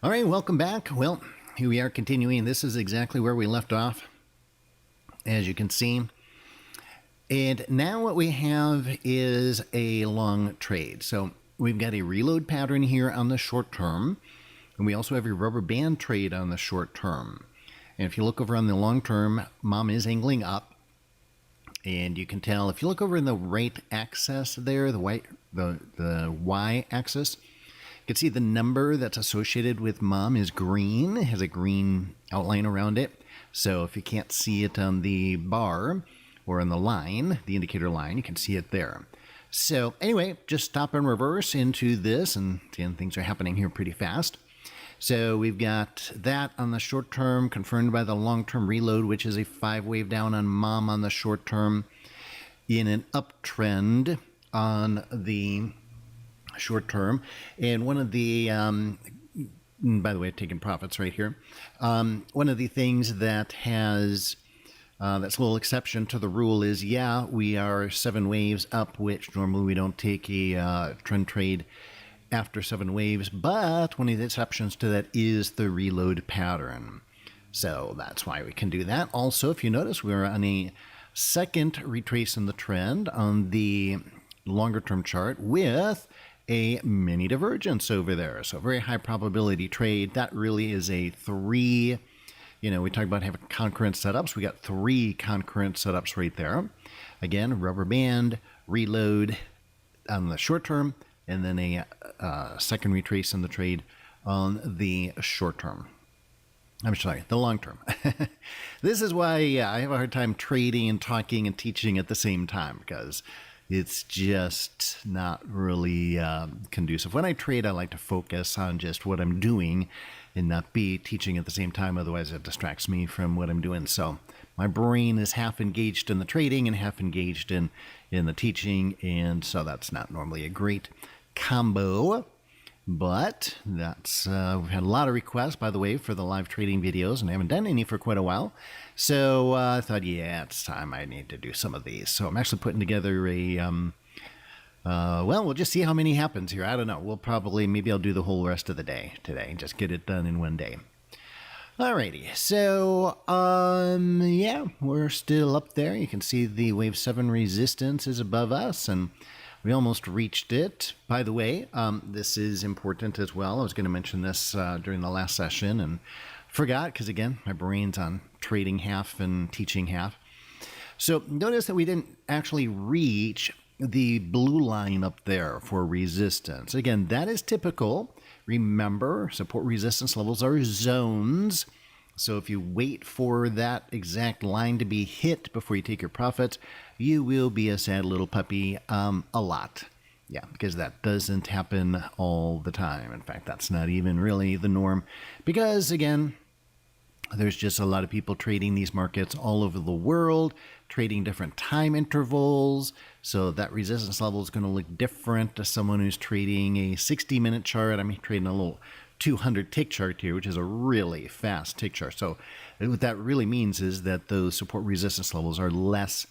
All right, welcome back. Well, here we are continuing. This is exactly where we left off, as you can see. And now what we have is a long trade. So we've got a reload pattern here on the short term, and we also have a rubber band trade on the short term. And if you look over on the long term, mom is angling up. And you can tell if you look over in the right axis there, the Y axis, you can see the number that's associated with mom is green. It has a green outline around it. So if you can't see it on the bar or on the line, the indicator line, you can see it there. So anyway, just stop and reverse into this, and again, things are happening here pretty fast. So we've got that on the short term, confirmed by the long-term reload, which is a 5-wave down on mom on the short term, in an uptrend on the short term. And one of the, by the way, I've taken profits right here. One of the things that has, that's a little exception to the rule is, yeah, we are 7 waves up, which normally we don't take a trend trade after 7 waves, but one of the exceptions to that is the reload pattern. So that's why we can do that. Also, if you notice, we're on a second retrace in the trend on the longer term chart with a mini divergence over there. So very high probability trade. That really is a 3, we talk about having concurrent setups. We got 3 concurrent setups right there. Again, rubber band, reload on the short term, and then a second retrace in the trade on the short term. I'm sorry, the long term. This is why, I have a hard time trading and talking and teaching at the same time, because it's just not really conducive. When I trade, I like to focus on just what I'm doing and not be teaching at the same time. Otherwise, it distracts me from what I'm doing. So my brain is half engaged in the trading and half engaged in the teaching. And so that's not normally a great combo. But that's we've had a lot of requests, by the way, for the live trading videos, and I haven't done any for quite a while. So I thought, yeah, it's time I need to do some of these. So I'm actually putting together a, well, we'll just see how many happens here. I don't know. Maybe I'll do the whole rest of the day today, just get it done in one day. Alrighty, so, yeah, we're still up there. You can see the wave 7 resistance is above us, and we almost reached it. By the way, this is important as well. I was going to mention this during the last session and forgot because, again, my brain's on trading half and teaching half. So notice that we didn't actually reach the blue line up there for resistance. Again, that is typical. Remember, support resistance levels are zones. So if you wait for that exact line to be hit before you take your profits, you will be a sad little puppy a lot. Yeah, because that doesn't happen all the time. In fact, that's not even really the norm. Because, again, there's just a lot of people trading these markets all over the world, trading different time intervals. So that resistance level is going to look different to someone who's trading a 60-minute chart. I'm trading a little 200 tick chart here, which is a really fast tick chart. So what that really means is that those support resistance levels are less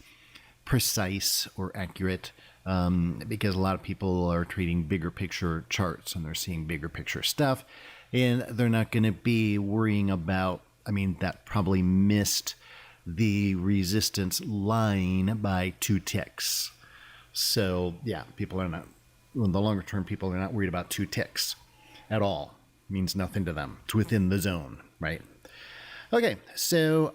precise or accurate because a lot of people are trading bigger picture charts and they're seeing bigger picture stuff, and they're not going to be worrying about, that probably missed the resistance line by 2 ticks. So yeah, people are not, in the longer term, people are not worried about 2 ticks at all. It means nothing to them. It's within the zone, right? Okay, so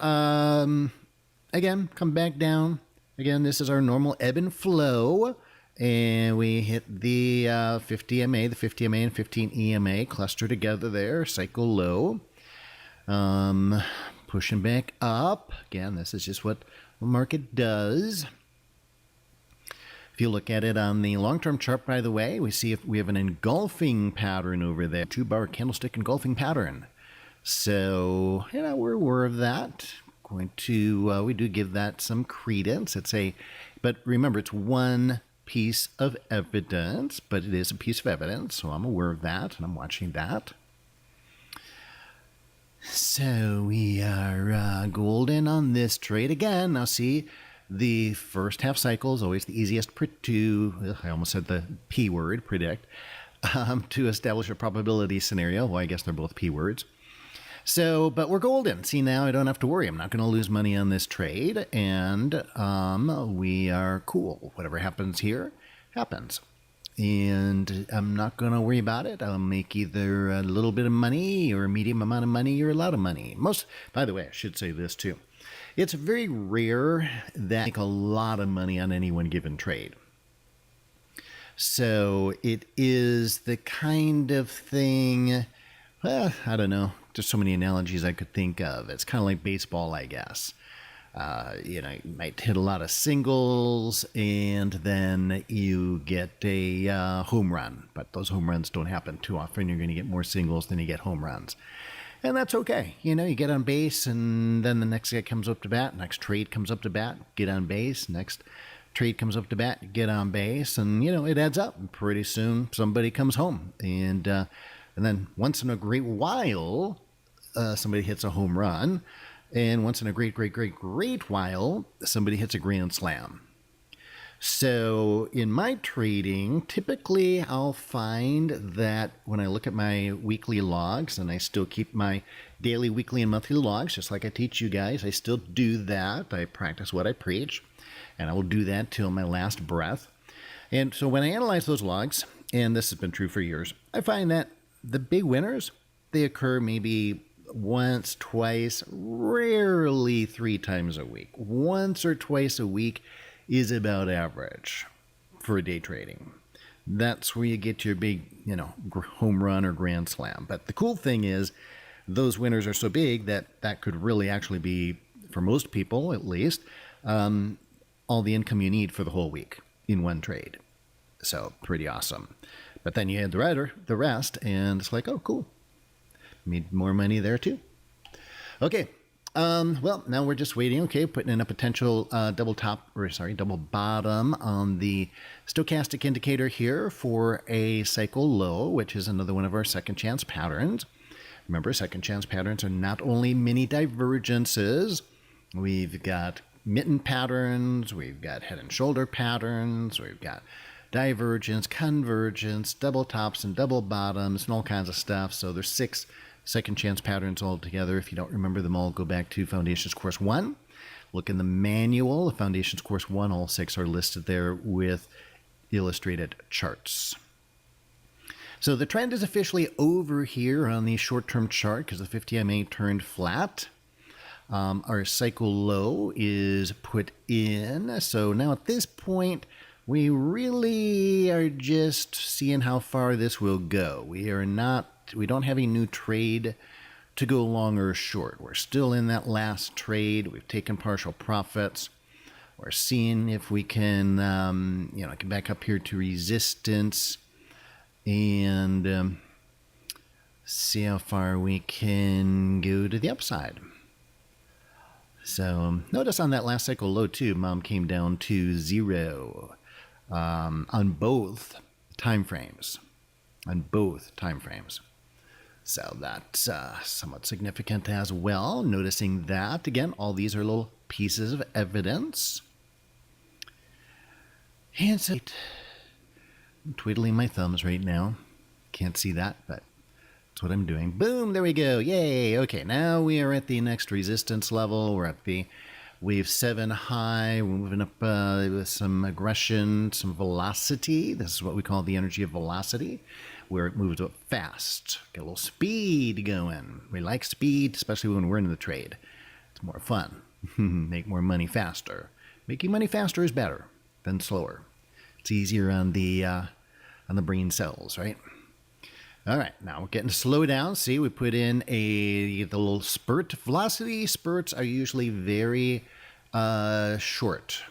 again, come back down. Again, this is our normal ebb and flow, and we hit the 50 MA, the 50 MA and 15 EMA cluster together there, cycle low. Pushing back up. Again, this is just what the market does. If you look at it on the long-term chart, by the way, we see if we have an engulfing pattern over there, 2-bar candlestick engulfing pattern. So, we're aware of that. We do give that some credence. But remember, it's one piece of evidence, but it is a piece of evidence, so I'm aware of that, and I'm watching that. So we are golden on this trade again. Now see, the first half cycle is always the easiest I almost said the P word, predict. to establish a probability scenario. Well, I guess they're both P words. So, but we're golden. See, now I don't have to worry. I'm not going to lose money on this trade, and we are cool. Whatever happens here, happens. And I'm not going to worry about it. I'll make either a little bit of money or a medium amount of money or a lot of money. By the way, I should say this too. It's very rare that I make a lot of money on any one given trade. So it is the kind of thing, well, I don't know. There's so many analogies I could think of. It's kind of like baseball, I guess. You might hit a lot of singles and then you get a home run. But those home runs don't happen too often. You're going to get more singles than you get home runs. And that's okay. You get on base and then the next guy comes up to bat. Next trade comes up to bat, get on base. Next trade comes up to bat, get on base. And, it adds up. Pretty soon somebody comes home. And then once in a great while, somebody hits a home run. And once in a great while, somebody hits a grand slam. So in my trading, typically I'll find that when I look at my weekly logs, and I still keep my daily, weekly, and monthly logs, just like I teach you guys, I still do that. I practice what I preach, and I will do that till my last breath. And so when I analyze those logs, and this has been true for years, I find that the big winners, they occur maybe once, twice, rarely 3 times a week. Once or twice a week is about average for day trading. That's where you get your big, home run or grand slam. But the cool thing is those winners are so big that could really actually be, for most people at least, all the income you need for the whole week in one trade. So pretty awesome. But then you add the rest, and it's like, oh, cool. Made more money there too. Okay. Well, now we're just waiting. Okay, putting in a potential double bottom on the stochastic indicator here for a cycle low, which is another one of our second chance patterns. Remember, second chance patterns are not only mini divergences. We've got mitten patterns. We've got head and shoulder patterns. We've got divergence, convergence, double tops and double bottoms, and all kinds of stuff. So there's 6 second chance patterns altogether. If you don't remember them all, go back to Foundations Course 1. Look in the manual. The Foundations Course 1, all 6 are listed there with illustrated charts. So the trend is officially over here on the short-term chart because the 50 MA turned flat. Our cycle low is put in. So now at this point, we really are just seeing how far this will go. We don't have a new trade to go long or short. We're still in that last trade. We've taken partial profits. We're seeing if we can, get back up here to resistance and see how far we can go to the upside. So notice on that last cycle low too, Mom came down to 0 on both time frames. So that's somewhat significant as well. Noticing that, again, all these are little pieces of evidence. And so I'm twiddling my thumbs right now. Can't see that, but that's what I'm doing. Boom, there we go. Yay. Okay, now we are at the next resistance level. We're at the wave 7 high. We're moving up with some aggression, some velocity. This is what we call the energy of velocity, where it moves up fast. Get a little speed going. We like speed, especially when we're in the trade. It's more fun. Make more money faster. Making money faster is better than slower. It's easier on the brain cells, right? All right, now we're getting to slow down. See, we put in the little spurt. Velocity spurts are usually very short.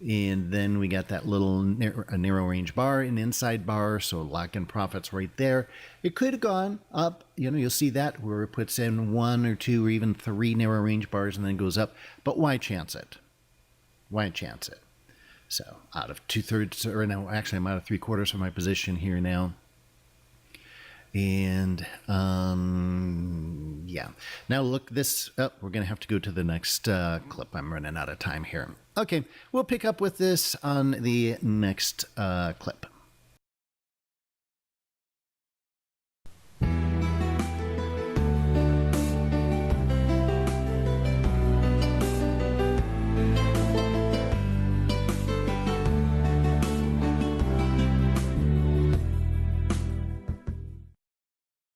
And then we got that little narrow range bar, an inside bar, so lock in profits right there. It could have gone up. You'll see that where it puts in 1 or 2 or even 3 narrow range bars and then goes up. But why chance it? So out of 2/3, or no, actually I'm out of 3/4 of my position here now. And yeah, now look this up. We're going to have to go to the next clip. I'm running out of time here. Okay, we'll pick up with this on the next clip.